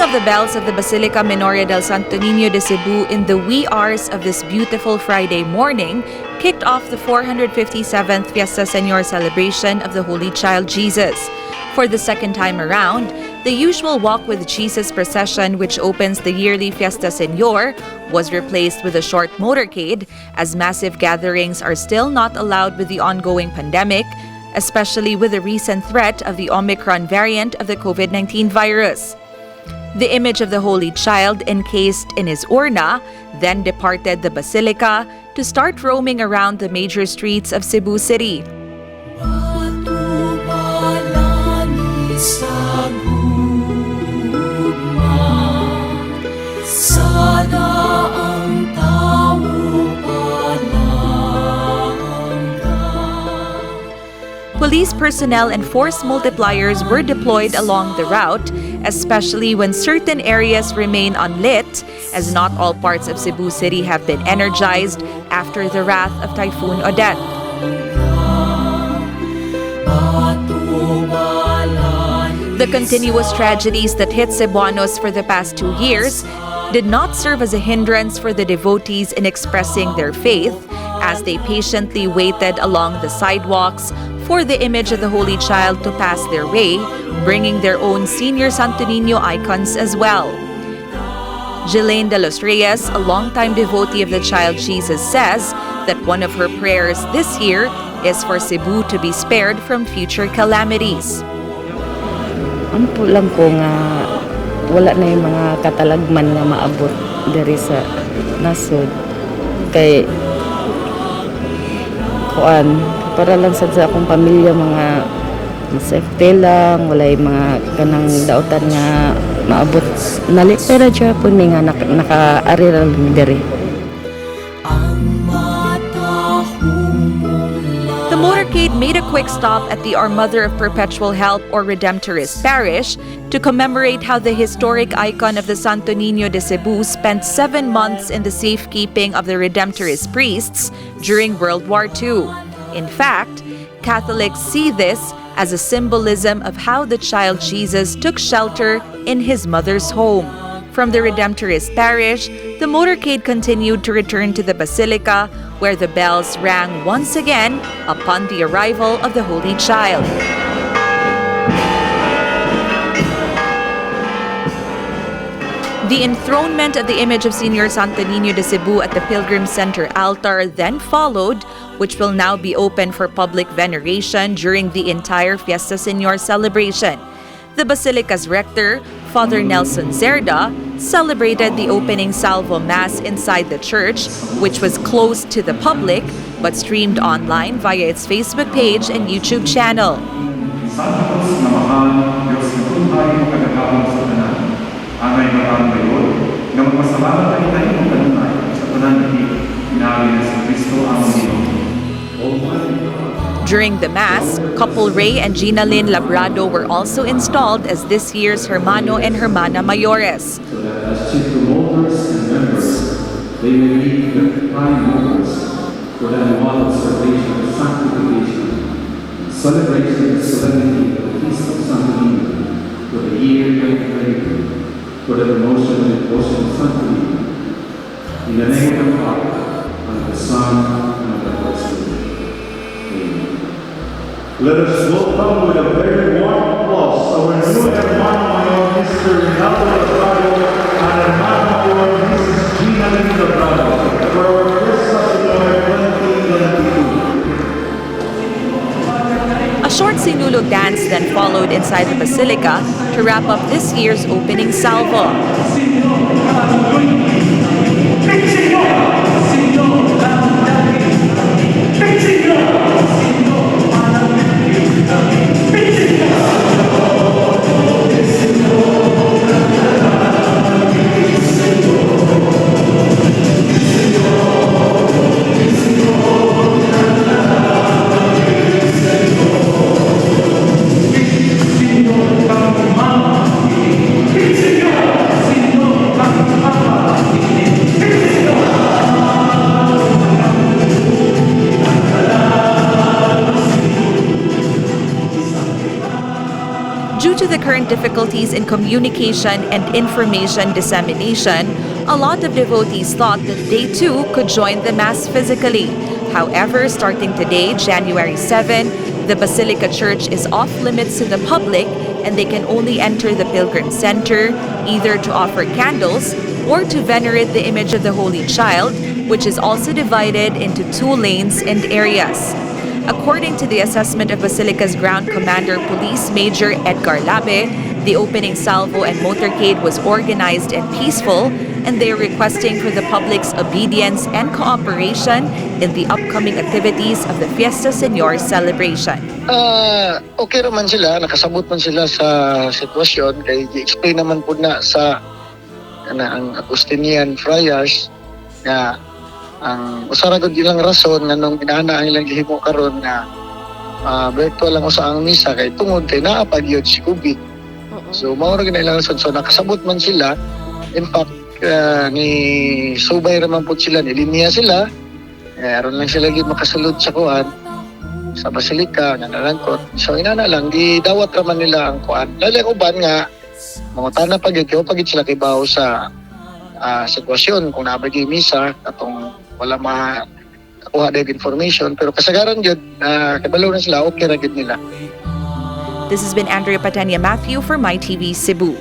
The bells of the Basilica Menorya del Santo Niño de Cebu in the wee hours of this beautiful Friday morning kicked off the 457th Fiesta Señor celebration of the Holy Child Jesus. For the second time around, the usual Walk with Jesus procession, which opens the yearly Fiesta Señor, was replaced with a short motorcade, as massive gatherings are still not allowed with the ongoing pandemic, especially with the recent threat of the Omicron variant of the COVID-19 virus. The image of the Holy Child encased in his urna then departed the Basilica to start roaming around the major streets of Cebu City. Police personnel and force multipliers were deployed along the route, especially when certain areas remain unlit, as not all parts of Cebu City have been energized after the wrath of Typhoon Odette. The continuous tragedies that hit Cebuanos for the past 2 years did not serve as a hindrance for the devotees in expressing their faith, as they patiently waited along the sidewalks for the image of the Holy Child to pass their way, bringing their own Senior Santo Niño icons as well. 𝗪𝗓𝗪𝗢, a longtime devotee of the Child Jesus, says that one of her prayers this year is for Cebu to be spared from future calamities. Ano po lang ko nga wala na yung mga katalagman nga maabot diri sa nasod. Kay kuan para lang sa akong pamilya mga safety lang, wala yung mga kanang dautan nga maabot nali pero dyan po may nga naka-arira lang diri. The motorcade made a quick stop at the Our Mother of Perpetual Help or Redemptorist Parish to commemorate how the historic icon of the Santo Niño de Cebu spent 7 months in the safekeeping of the Redemptorist priests during World War II. In fact, Catholics see this as a symbolism of how the Child Jesus took shelter in his mother's home. From the Redemptorist Parish, the motorcade continued to return to the Basilica, where the bells rang once again upon the arrival of the Holy Child. The enthronement of the image of Senior Santo Niño de Cebu at the Pilgrim Center altar then followed, which will now be open for public veneration during the entire Fiesta Señor celebration. The Basilica's rector, Father 𝗪𝗔𝗪𝗢, celebrated the Opening Salvo Mass inside the church, which was closed to the public but streamed online via its Facebook page and YouTube channel. During the Mass, couple Ray and Gina Lynn Labrado were also installed as this year's Hermano and Hermana Mayores. So that as chief promoters and members, they may be the prime movers for the annual observation of sanctification, celebration of solemnity of the Feast of Santo Niño for the year 2022, for the promotion and devotion of Santo Niño. In the name of the Father, and of the Son, and of the Holy Spirit. Amen. Let us welcome with a very warm applause our new Hermano Mayor, Mr. Renato Labrado, and Hermana Mayor, Mrs. Gina Lynn Labrado, for our Fiesta Señor 2022. A short sinulog dance then followed inside the Basilica to wrap up this year's Opening Salvo. apparent difficulties in communication and information dissemination, a lot of devotees thought that they too could join the Mass physically. However, starting today, January 7, the Basilica Church is off limits to the public and they can only enter the Pilgrim Center either to offer candles or to venerate the image of the Holy Child, which is also divided into 2 lanes and areas. According to the assessment of Basilica's Ground Commander Police Major 𝗙𝗪𝗓𝗢, the opening salvo and motorcade was organized and peaceful, and they are requesting for the public's obedience and cooperation in the upcoming activities of the Fiesta Señor celebration. Okay naman sila, nakasabot man sila sa sitwasyon, kay i-explain naman po na sa ang Augustinian friars na ang usaragod ilang rason nga nung inana ang ilang gihimo karon nga virtual lang usa ang misa kay tungod kay naa pa gyud si COVID. So mao ra gyud ilang rason, so nakasabot man sila. In fact, ni subay raman po sila, nilinya sila. Aron lang sila gyud makasulod sa kuan sa Basilica nga nalangkot. So inana lang gidawat raman nila ang kuan. Dali ang uban nga mangutana pa gyud sila kay bawo sa sitwasyon kung nabagi misa atong wala makakuha na information, pero kasagaran yun, kabalo na sila, okay na yun nila. This has been 𝗪𝗘𝗏𝗪𝗢 for MyTV Cebu.